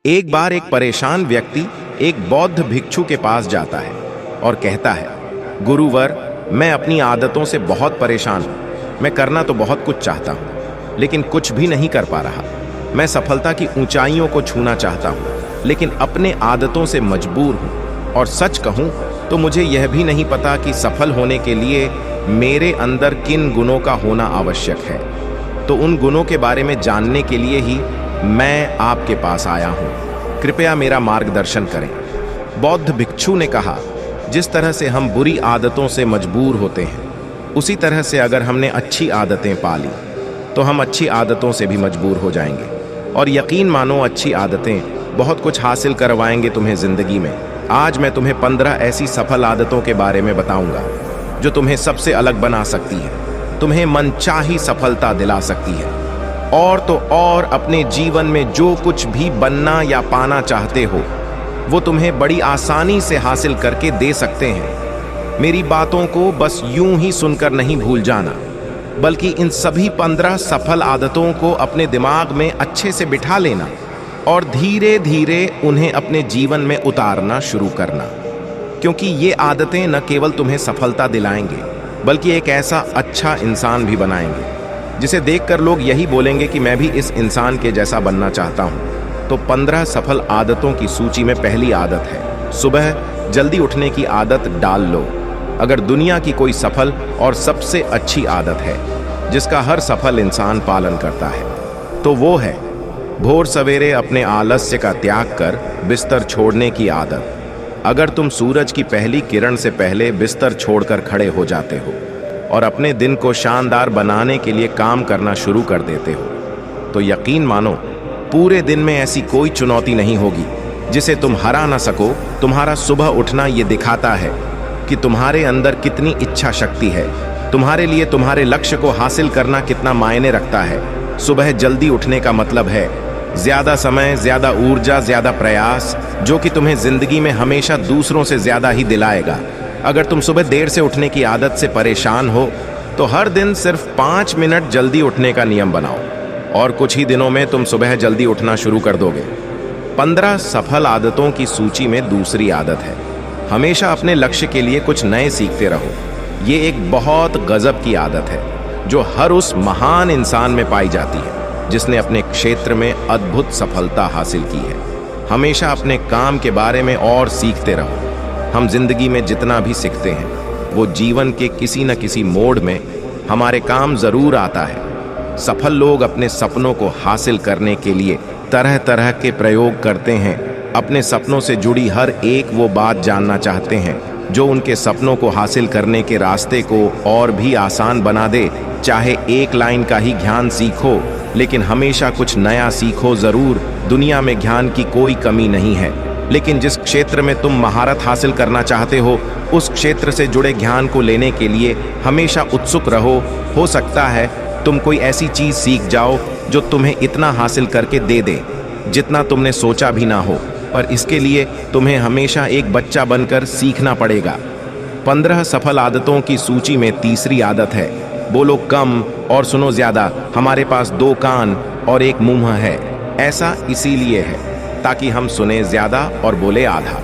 एक बार एक परेशान व्यक्ति एक बौद्ध भिक्षु के पास जाता है और कहता है, गुरुवर, मैं अपनी आदतों से बहुत परेशान हूँ। मैं करना तो बहुत कुछ चाहता हूँ, लेकिन कुछ भी नहीं कर पा रहा। मैं सफलता की ऊंचाइयों को छूना चाहता हूँ, लेकिन अपने आदतों से मजबूर हूँ। और सच कहूँ तो मुझे यह भी नहीं पता कि सफल होने के लिए मेरे अंदर किन गुणों का होना आवश्यक है। तो उन गुणों के बारे में जानने के लिए ही मैं आपके पास आया हूँ। कृपया मेरा मार्गदर्शन करें। बौद्ध भिक्षु ने कहा, जिस तरह से हम बुरी आदतों से मजबूर होते हैं, उसी तरह से अगर हमने अच्छी आदतें पाली तो हम अच्छी आदतों से भी मजबूर हो जाएंगे। और यकीन मानो, अच्छी आदतें बहुत कुछ हासिल करवाएंगे तुम्हें जिंदगी में। आज मैं तुम्हें 15 ऐसी सफल आदतों के बारे में बताऊंगा जो तुम्हें सबसे अलग बना सकती है, तुम्हें मनचाही सफलता दिला सकती है, और तो और अपने जीवन में जो कुछ भी बनना या पाना चाहते हो वो तुम्हें बड़ी आसानी से हासिल करके दे सकते हैं। मेरी बातों को बस यूं ही सुनकर नहीं भूल जाना, बल्कि इन सभी 15 सफल आदतों को अपने दिमाग में अच्छे से बिठा लेना और धीरे धीरे उन्हें अपने जीवन में उतारना शुरू करना। क्योंकि ये आदतें न केवल तुम्हें सफलता दिलाएंगे, बल्कि एक ऐसा अच्छा इंसान भी बनाएंगे जिसे देखकर लोग यही बोलेंगे कि मैं भी इस इंसान के जैसा बनना चाहता हूँ। तो 15 सफल आदतों की सूची में पहली आदत है, सुबह जल्दी उठने की आदत डाल लो। अगर दुनिया की कोई सफल और सबसे अच्छी आदत है जिसका हर सफल इंसान पालन करता है, तो वो है भोर सवेरे अपने आलस्य का त्याग कर बिस्तर छोड़ने की आदत। अगर तुम सूरज की पहली किरण से पहले बिस्तर छोड़कर खड़े हो जाते हो और अपने दिन को शानदार बनाने के लिए काम करना शुरू कर देते हो, तो यकीन मानो, पूरे दिन में ऐसी कोई चुनौती नहीं होगी जिसे तुम हरा ना सको। तुम्हारा सुबह उठना ये दिखाता है कि तुम्हारे अंदर कितनी इच्छा शक्ति है, तुम्हारे लिए तुम्हारे लक्ष्य को हासिल करना कितना मायने रखता है। सुबह जल्दी उठने का मतलब है ज्यादा समय, ज्यादा ऊर्जा, ज्यादा प्रयास, जो कि तुम्हें जिंदगी में हमेशा दूसरों से ज्यादा ही दिलाएगा। अगर तुम सुबह देर से उठने की आदत से परेशान हो तो हर दिन सिर्फ 5 मिनट जल्दी उठने का नियम बनाओ और कुछ ही दिनों में तुम सुबह जल्दी उठना शुरू कर दोगे। 15 सफल आदतों की सूची में दूसरी आदत है, हमेशा अपने लक्ष्य के लिए कुछ नए सीखते रहो। ये एक बहुत गजब की आदत है जो हर उस महान इंसान में पाई जाती है जिसने अपने क्षेत्र में अद्भुत सफलता हासिल की है। हमेशा अपने काम के बारे में और सीखते रहो। हम जिंदगी में जितना भी सीखते हैं वो जीवन के किसी न किसी मोड़ में हमारे काम जरूर आता है। सफल लोग अपने सपनों को हासिल करने के लिए तरह तरह के प्रयोग करते हैं। अपने सपनों से जुड़ी हर एक वो बात जानना चाहते हैं जो उनके सपनों को हासिल करने के रास्ते को और भी आसान बना दे। चाहे एक लाइन का ही ज्ञान सीखो, लेकिन हमेशा कुछ नया सीखो जरूर। दुनिया में ज्ञान की कोई कमी नहीं है, लेकिन जिस क्षेत्र में तुम महारत हासिल करना चाहते हो उस क्षेत्र से जुड़े ज्ञान को लेने के लिए हमेशा उत्सुक रहो। हो सकता है तुम कोई ऐसी चीज सीख जाओ जो तुम्हें इतना हासिल करके दे दे जितना तुमने सोचा भी ना हो, पर इसके लिए तुम्हें हमेशा एक बच्चा बनकर सीखना पड़ेगा। 15 सफल आदतों की सूची में तीसरी आदत है, बोलो कम और सुनो ज्यादा। हमारे पास 2 कान और 1 मुंह है। ऐसा इसीलिए है ताकि हम सुने ज्यादा और बोले आधा।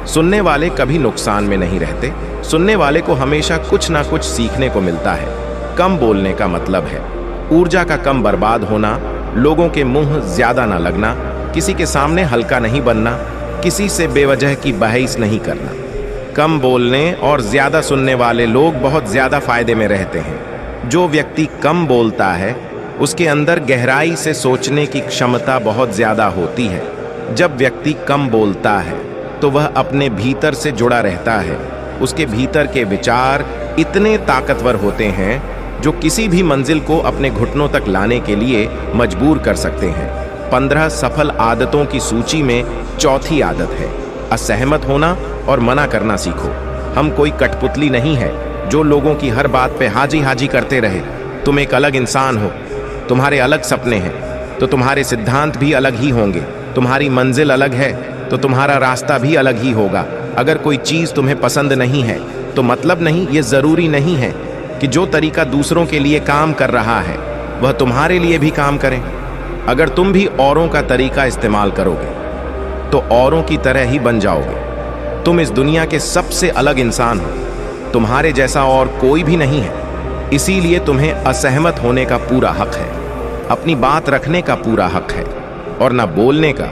सुनने वाले कभी नुकसान में नहीं रहते, सुनने वाले को हमेशा कुछ ना कुछ सीखने को मिलता है। कम बोलने का मतलब है ऊर्जा का कम बर्बाद होना, लोगों के मुंह ज्यादा ना लगना, किसी के सामने हल्का नहीं बनना, किसी से बेवजह की बहस नहीं करना। कम बोलने और ज्यादा सुनने वाले लोग बहुत ज्यादा फायदे में रहते हैं। जो व्यक्ति कम बोलता है उसके अंदर गहराई से सोचने की क्षमता बहुत ज्यादा होती है। जब व्यक्ति कम बोलता है तो वह अपने भीतर से जुड़ा रहता है। उसके भीतर के विचार इतने ताकतवर होते हैं जो किसी भी मंजिल को अपने घुटनों तक लाने के लिए मजबूर कर सकते हैं। 15 सफल आदतों की सूची में चौथी आदत है, असहमत होना और मना करना सीखो। हम कोई कठपुतली नहीं है जो लोगों की हर बात पे हाजी हाजी करते रहे। तुम एक अलग इंसान हो, तुम्हारे अलग सपने हैं, तो तुम्हारे सिद्धांत भी अलग ही होंगे। तुम्हारी मंजिल अलग है तो तुम्हारा रास्ता भी अलग ही होगा। अगर कोई चीज़ तुम्हें पसंद नहीं है तो मतलब नहीं, ये ज़रूरी नहीं है कि जो तरीका दूसरों के लिए काम कर रहा है वह तुम्हारे लिए भी काम करें। अगर तुम भी औरों का तरीका इस्तेमाल करोगे तो औरों की तरह ही बन जाओगे। तुम इस दुनिया के सबसे अलग इंसान हो। तुम्हारे जैसा और कोई भी नहीं है। इसीलिए तुम्हें असहमत होने का पूरा हक है, अपनी बात रखने का पूरा हक है, और ना बोलने का,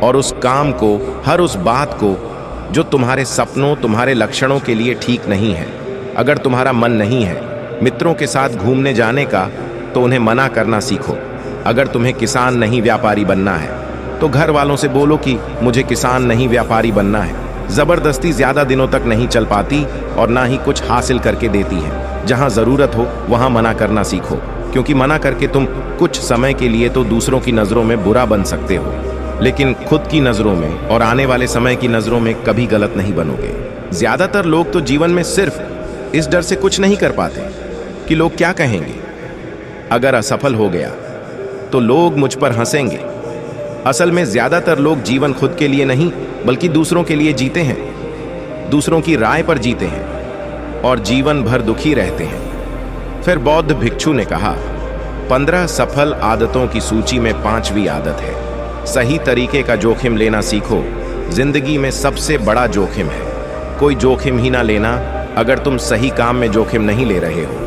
और उस काम को, हर उस बात को जो तुम्हारे सपनों, तुम्हारे लक्षणों के लिए ठीक नहीं है। अगर तुम्हारा मन नहीं है मित्रों के साथ घूमने जाने का, तो उन्हें मना करना सीखो। अगर तुम्हें किसान नहीं व्यापारी बनना है, तो घर वालों से बोलो कि मुझे किसान नहीं व्यापारी बनना है। जबरदस्ती ज्यादा दिनों तक नहीं चल पाती और ना ही कुछ हासिल करके देती है। जहां जरूरत हो वहां मना करना सीखो, क्योंकि मना करके तुम कुछ समय के लिए तो दूसरों की नजरों में बुरा बन सकते हो, लेकिन खुद की नजरों में और आने वाले समय की नजरों में कभी गलत नहीं बनोगे। ज्यादातर लोग तो जीवन में सिर्फ इस डर से कुछ नहीं कर पाते कि लोग क्या कहेंगे। अगर असफल हो गया तो लोग मुझ पर हंसेंगे। असल में ज्यादातर लोग जीवन खुद के लिए नहीं बल्कि दूसरों के लिए जीते हैं, दूसरों की राय पर जीते हैं और जीवन भर दुखी रहते हैं। फिर बौद्ध भिक्षु ने कहा, 15 सफल आदतों की सूची में 5वीं आदत है, सही तरीके का जोखिम लेना सीखो। जिंदगी में सबसे बड़ा जोखिम है कोई जोखिम ही ना लेना। अगर तुम सही काम में जोखिम नहीं ले रहे हो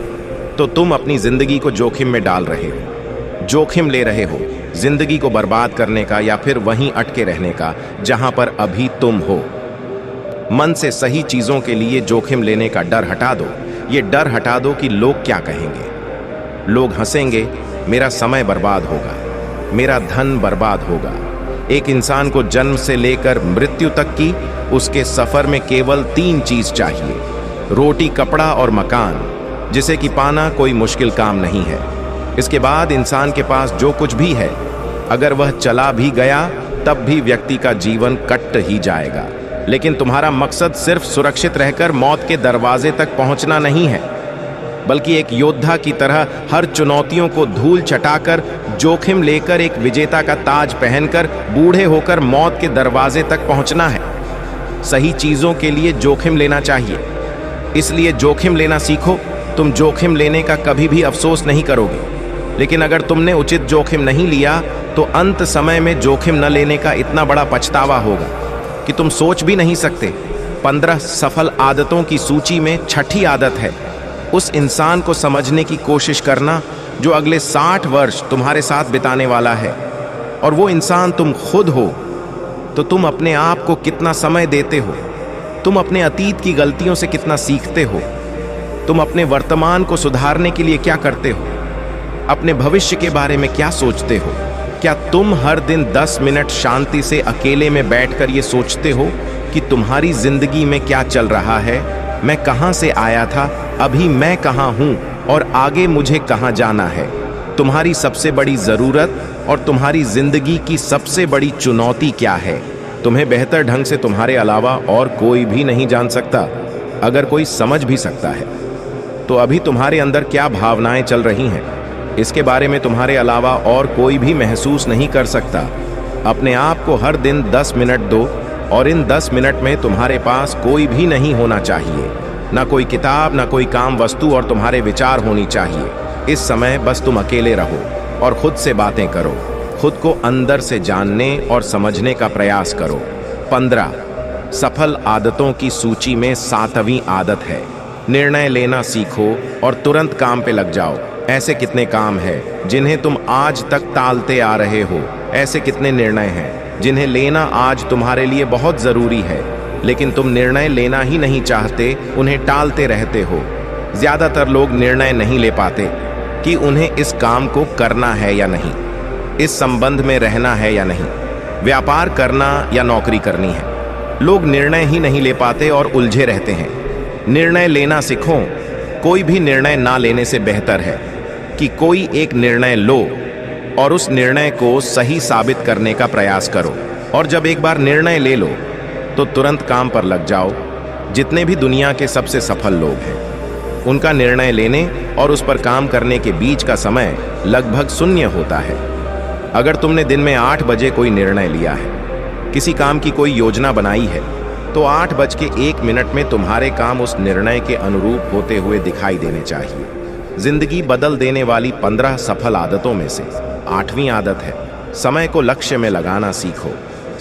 तो तुम अपनी जिंदगी को जोखिम में डाल रहे हो। जोखिम ले रहे हो जिंदगी को बर्बाद करने का या फिर वहीं अटके रहने का जहां पर अभी तुम हो। मन से सही चीजों के लिए जोखिम लेने का डर हटा दो। ये डर हटा दो कि लोग क्या कहेंगे। लोग हंसेंगे, मेरा समय बर्बाद होगा, मेरा धन बर्बाद होगा। एक इंसान को जन्म से लेकर मृत्यु तक की उसके सफर में केवल 3 चीज चाहिए, रोटी, कपड़ा और मकान, जिसे कि पाना कोई मुश्किल काम नहीं है। इसके बाद इंसान के पास जो कुछ भी है, अगर वह चला भी गया तब भी व्यक्ति का जीवन कट ही जाएगा। लेकिन तुम्हारा मकसद सिर्फ सुरक्षित रहकर मौत के दरवाजे तक पहुंचना नहीं है, बल्कि एक योद्धा की तरह हर चुनौतियों को धूल चटाकर, जोखिम लेकर, एक विजेता का ताज पहनकर, बूढ़े होकर मौत के दरवाजे तक पहुंचना है। सही चीजों के लिए जोखिम लेना चाहिए, इसलिए जोखिम लेना सीखो। तुम जोखिम लेने का कभी भी अफसोस नहीं करोगे, लेकिन अगर तुमने उचित जोखिम नहीं लिया तो अंत समय में जोखिम न लेने का इतना बड़ा पछतावा होगा कि तुम सोच भी नहीं सकते। 15 सफल आदतों की सूची में 6ठी आदत है उस इंसान को समझने की कोशिश करना जो अगले 60 वर्ष तुम्हारे साथ बिताने वाला है, और वो इंसान तुम खुद हो। तो तुम अपने आप को कितना समय देते हो, तुम अपने अतीत की गलतियों से कितना सीखते हो, तुम अपने वर्तमान को सुधारने के लिए क्या करते हो, अपने भविष्य के बारे में क्या सोचते हो। क्या तुम हर दिन 10 मिनट शांति से अकेले में बैठकर ये सोचते हो कि तुम्हारी जिंदगी में क्या चल रहा है, मैं कहां से आया था, अभी मैं कहां हूं और आगे मुझे कहां जाना है। तुम्हारी सबसे बड़ी जरूरत और तुम्हारी जिंदगी की सबसे बड़ी चुनौती क्या है। तुम्हें बेहतर ढंग से तुम्हारे अलावा और कोई भी नहीं जान सकता। अगर कोई समझ भी सकता है तो अभी तुम्हारे अंदर क्या भावनाएं चल रही हैं, इसके बारे में तुम्हारे अलावा और कोई भी महसूस नहीं कर सकता। अपने आप को हर दिन 10 मिनट दो, और इन 10 मिनट में तुम्हारे पास कोई भी नहीं होना चाहिए, ना कोई किताब, ना कोई काम वस्तु, और तुम्हारे विचार होनी चाहिए। इस समय बस तुम अकेले रहो और खुद से बातें करो, खुद को अंदर से जानने और समझने का प्रयास करो। 15 सफल आदतों की सूची में 7वीं आदत है, निर्णय लेना सीखो और तुरंत काम पे लग जाओ। ऐसे कितने काम हैं जिन्हें तुम आज तक टालते आ रहे हो। ऐसे कितने निर्णय हैं जिन्हें लेना आज तुम्हारे लिए बहुत जरूरी है, लेकिन तुम निर्णय लेना ही नहीं चाहते, उन्हें टालते रहते हो। ज्यादातर लोग निर्णय नहीं ले पाते कि उन्हें इस काम को करना है या नहीं, इस संबंध में रहना है या नहीं, व्यापार करना या नौकरी करनी है। लोग निर्णय ही नहीं ले पाते और उलझे रहते हैं। निर्णय लेना सीखो। कोई भी निर्णय ना लेने से बेहतर है कि कोई एक निर्णय लो और उस निर्णय को सही साबित करने का प्रयास करो। और जब एक बार निर्णय ले लो तो तुरंत काम पर लग जाओ। जितने भी दुनिया के सबसे सफल लोग हैं, उनका निर्णय लेने और उस पर काम करने के बीच का समय लगभग शून्य होता है। अगर तुमने दिन में 8 बजे कोई निर्णय लिया है, किसी काम की कोई योजना बनाई है, तो 8:01 में तुम्हारे काम उस निर्णय के अनुरूप होते हुए दिखाई देने चाहिए। जिंदगी बदल देने वाली 15 सफल आदतों में से 8वीं आदत है, समय को लक्ष्य में लगाना सीखो।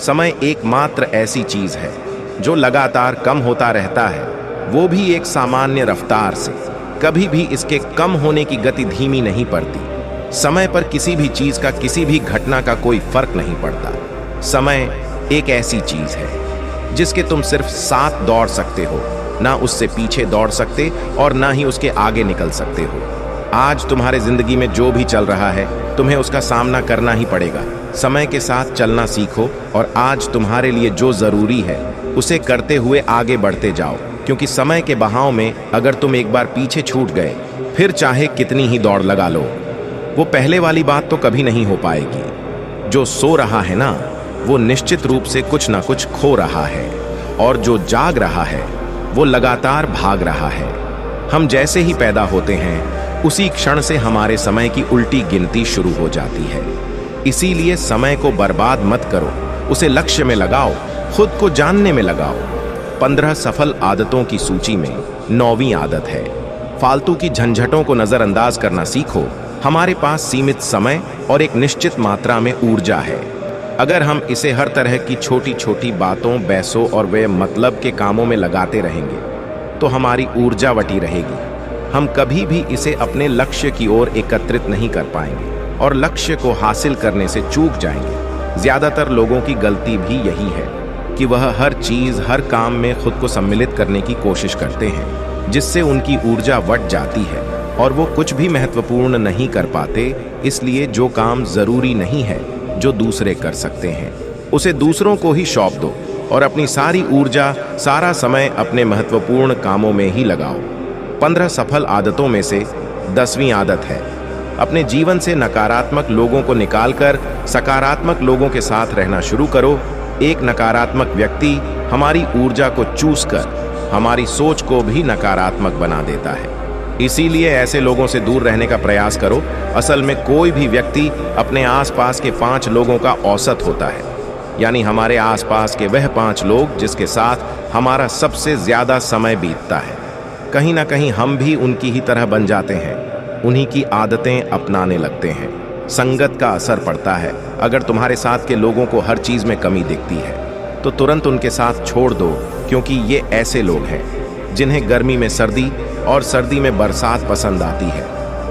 समय एकमात्र ऐसी चीज है जो लगातार कम होता रहता है, वो भी एक सामान्य रफ्तार से। कभी भी इसके कम होने की गति धीमी नहीं पड़ती। समय पर किसी भी चीज का, किसी भी घटना का कोई फर्क नहीं पड़ता। समय एक ऐसी चीज है जिसके तुम सिर्फ साथ दौड़ सकते हो, ना उससे पीछे दौड़ सकते और ना ही उसके आगे निकल सकते हो। आज तुम्हारे जिंदगी में जो भी चल रहा है, तुम्हें उसका सामना करना ही पड़ेगा। समय के साथ चलना सीखो और आज तुम्हारे लिए जो जरूरी है उसे करते हुए आगे बढ़ते जाओ, क्योंकि समय के बहाव में अगर तुम एक बार पीछे छूट गए, फिर चाहे कितनी ही दौड़ लगा लो, वो पहले वाली बात तो कभी नहीं हो पाएगी। जो सो रहा है ना, वो निश्चित रूप से कुछ ना कुछ खो रहा है, और जो जाग रहा है वो लगातार भाग रहा है। हम जैसे ही पैदा होते हैं, उसी क्षण से हमारे समय की उल्टी गिनती शुरू हो जाती है। इसीलिए समय को बर्बाद मत करो, उसे लक्ष्य में लगाओ, खुद को जानने में लगाओ। 15 सफल आदतों की सूची में 9वीं आदत है, फालतू की झंझटों को नजरअंदाज करना सीखो। हमारे पास सीमित समय और एक निश्चित मात्रा में ऊर्जा है। अगर हम इसे हर तरह की छोटी छोटी बातों, बहसों और वे मतलब के कामों में लगाते रहेंगे, तो हमारी ऊर्जा वटी रहेगी। हम कभी भी इसे अपने लक्ष्य की ओर एकत्रित नहीं कर पाएंगे और लक्ष्य को हासिल करने से चूक जाएंगे। ज्यादातर लोगों की गलती भी यही है कि वह हर चीज, हर काम में खुद को सम्मिलित करने की कोशिश करते हैं, जिससे उनकी ऊर्जा वट जाती है और वो कुछ भी महत्वपूर्ण नहीं कर पाते। इसलिए जो काम जरूरी नहीं है, जो दूसरे कर सकते हैं, उसे दूसरों को ही सौंप दो और अपनी सारी ऊर्जा, सारा समय अपने महत्वपूर्ण कामों में ही लगाओ। 15 सफल आदतों में से 10वीं आदत है, अपने जीवन से नकारात्मक लोगों को निकालकर सकारात्मक लोगों के साथ रहना शुरू करो। एक नकारात्मक व्यक्ति हमारी ऊर्जा को चूस कर हमारी सोच को भी नकारात्मक बना देता है। इसीलिए ऐसे लोगों से दूर रहने का प्रयास करो। असल में कोई भी व्यक्ति अपने आसपास के 5 लोगों का औसत होता है, यानी हमारे आसपास के वह 5 लोग जिसके साथ हमारा सबसे ज्यादा समय बीतता है। कहीं ना कहीं हम भी उनकी ही तरह बन जाते हैं, उन्हीं की आदतें अपनाने लगते हैं। संगत का असर पड़ता है। अगर तुम्हारे साथ के लोगों को हर चीज में कमी दिखती है, तो तुरंत उनके साथ छोड़ दो, क्योंकि ये ऐसे लोग हैं जिन्हें गर्मी में सर्दी और सर्दी में बरसात पसंद आती है।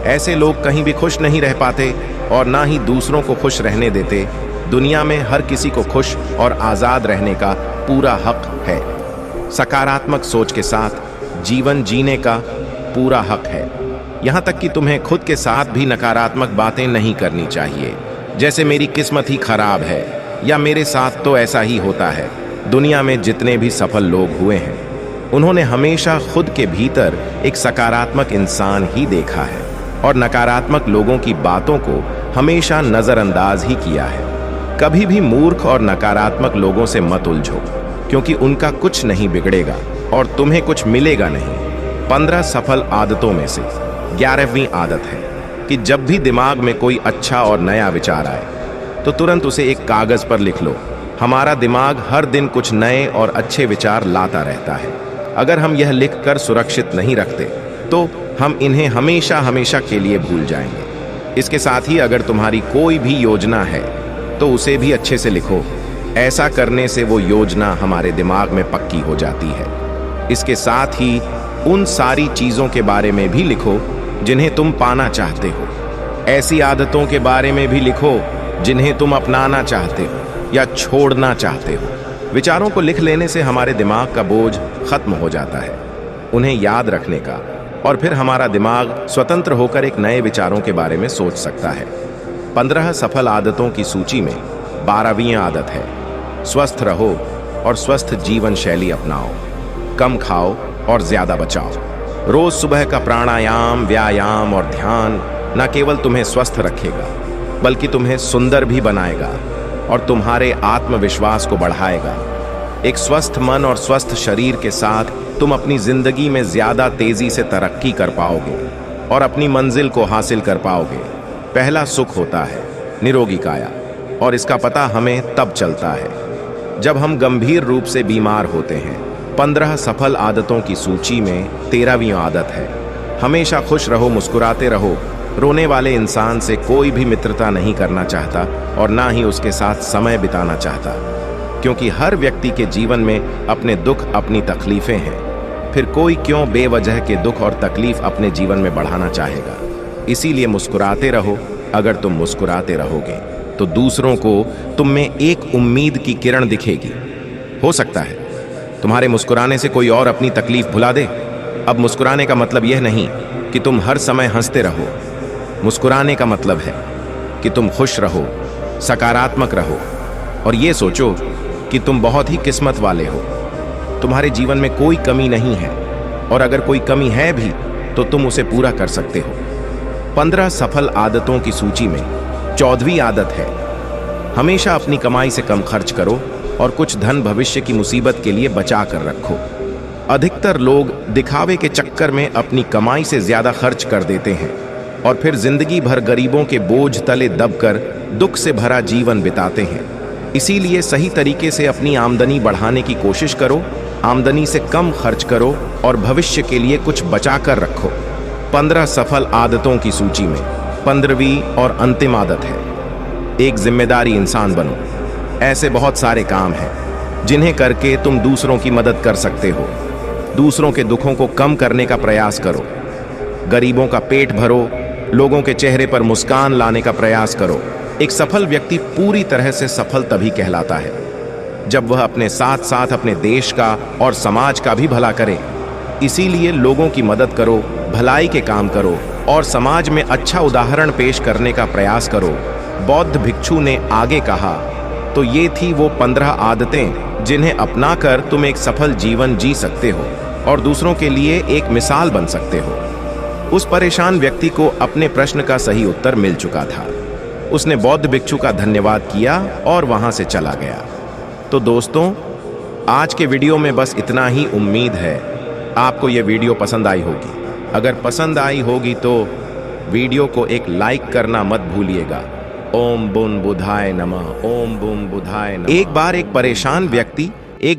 ऐसे लोग कहीं भी खुश नहीं रह पाते और ना ही दूसरों को खुश रहने देते। दुनिया में हर किसी को खुश और आजाद रहने का पूरा हक है। सकारात्मक सोच के साथ जीवन जीने का पूरा हक है। यहाँ तक कि तुम्हें खुद के साथ भी नकारात्मक बातें नहीं करनी चाहिए, जैसे मेरी किस्मत ही खराब है या मेरे साथ तो ऐसा ही होता है। दुनिया में जितने भी सफल लोग हुए हैं, उन्होंने हमेशा खुद के भीतर एक सकारात्मक इंसान ही देखा है और नकारात्मक लोगों की बातों को हमेशा नजरअंदाज ही किया है। कभी भी मूर्ख और नकारात्मक लोगों से मत उलझो, क्योंकि उनका कुछ नहीं बिगड़ेगा और तुम्हें कुछ मिलेगा नहीं। 15 सफल आदतों में से 11वीं आदत है कि जब भी दिमाग में कोई अच्छा और नया विचार आए, तो तुरंत उसे एक कागज पर लिख लो। हमारा दिमाग हर दिन कुछ नए और अच्छे विचार लाता रहता है। अगर हम यह लिखकर सुरक्षित नहीं रखते, तो हम इन्हें हमेशा हमेशा के लिए भूल जाएंगे। इसके साथ ही अगर तुम्हारी कोई भी योजना है, तो उसे भी अच्छे से लिखो। ऐसा करने से वो योजना हमारे दिमाग में पक्की हो जाती है। इसके साथ ही उन सारी चीजों के बारे में भी लिखो जिन्हें तुम पाना चाहते हो। ऐसी आदतों के बारे में भी लिखो जिन्हें तुम अपनाना चाहते हो या छोड़ना चाहते हो। विचारों को लिख लेने से हमारे दिमाग का बोझ खत्म हो जाता है, उन्हें याद रखने का, और फिर हमारा दिमाग स्वतंत्र होकर एक नए विचारों के बारे में सोच सकता है। 15 सफल आदतों की सूची में 12वीं आदत है, स्वस्थ रहो और स्वस्थ जीवन शैली अपनाओ। कम खाओ और ज्यादा बचाओ। रोज सुबह का प्राणायाम, व्यायाम और ध्यान न केवल तुम्हें स्वस्थ रखेगा, बल्कि तुम्हें सुंदर भी बनाएगा और तुम्हारे आत्मविश्वास को बढ़ाएगा। एक स्वस्थ मन और स्वस्थ शरीर के साथ तुम अपनी जिंदगी में ज्यादा तेजी से तरक्की कर पाओगे और अपनी मंजिल को हासिल कर पाओगे। पहला सुख होता है निरोगी काया, और इसका पता हमें तब चलता है जब हम गंभीर रूप से बीमार होते हैं। 15 सफल आदतों की सूची में 13वीं आदत है, हमेशा खुश रहो, मुस्कुराते रहो। रोने वाले इंसान से कोई भी मित्रता नहीं करना चाहता और ना ही उसके साथ समय बिताना चाहता। क्योंकि हर व्यक्ति के जीवन में अपने दुख, अपनी तकलीफें हैं। फिर कोई क्यों बेवजह के दुख और तकलीफ अपने जीवन में बढ़ाना चाहेगा। इसीलिए मुस्कुराते रहो। अगर तुम मुस्कुराते रहोगे तो दूसरों को तुम में एक उम्मीद की किरण दिखेगी। हो सकता है तुम्हारे मुस्कुराने से कोई और अपनी तकलीफ भुला दे। अब मुस्कुराने का मतलब यह नहीं कि तुम हर समय हंसते रहो। मुस्कुराने का मतलब है कि तुम खुश रहो, सकारात्मक रहो और ये सोचो कि तुम बहुत ही किस्मत वाले हो। तुम्हारे जीवन में कोई कमी नहीं है और अगर कोई कमी है भी तो तुम उसे पूरा कर सकते हो। 15 सफल आदतों की सूची में 14वीं आदत है, हमेशा अपनी कमाई से कम खर्च करो और कुछ धन भविष्य की मुसीबत के लिए बचा कर रखो। अधिकतर लोग दिखावे के चक्कर में अपनी कमाई से ज्यादा खर्च कर देते हैं और फिर जिंदगी भर गरीबों के बोझ तले दबकर दुख से भरा जीवन बिताते हैं। इसीलिए सही तरीके से अपनी आमदनी बढ़ाने की कोशिश करो, आमदनी से कम खर्च करो और भविष्य के लिए कुछ बचा कर रखो। 15 सफल आदतों की सूची में 15वीं और अंतिम आदत है, एक जिम्मेदारी इंसान बनो। ऐसे बहुत सारे काम हैं जिन्हें करके तुम दूसरों की मदद कर सकते हो। दूसरों के दुखों को कम करने का प्रयास करो, गरीबों का पेट भरो, लोगों के चेहरे पर मुस्कान लाने का प्रयास करो। एक सफल व्यक्ति पूरी तरह से सफल तभी कहलाता है जब वह अपने साथ साथ अपने देश का और समाज का भी भला करे। इसीलिए लोगों की मदद करो, भलाई के काम करो और समाज में अच्छा उदाहरण पेश करने का प्रयास करो। बौद्ध भिक्षु ने आगे कहा, तो ये थी वो 15 आदतें जिन्हें अपनाकर तुम एक सफल जीवन जी सकते हो और दूसरों के लिए एक मिसाल बन सकते हो। उस परेशान व्यक्ति को अपने प्रश्न का सही उत्तर मिल चुका था। उसने बौद्ध भिक्षु का धन्यवाद किया और वहां से चला गया। तो दोस्तों, आज के वीडियो में बस इतना ही। उम्मीद है आपको यह वीडियो पसंद आई होगी। अगर पसंद आई होगी तो वीडियो को एक लाइक करना मत भूलिएगा। ओम बुन बुधाय नमः, ओम बुन बुधाय नमः। एक बार एक परेशान व्यक्ति एक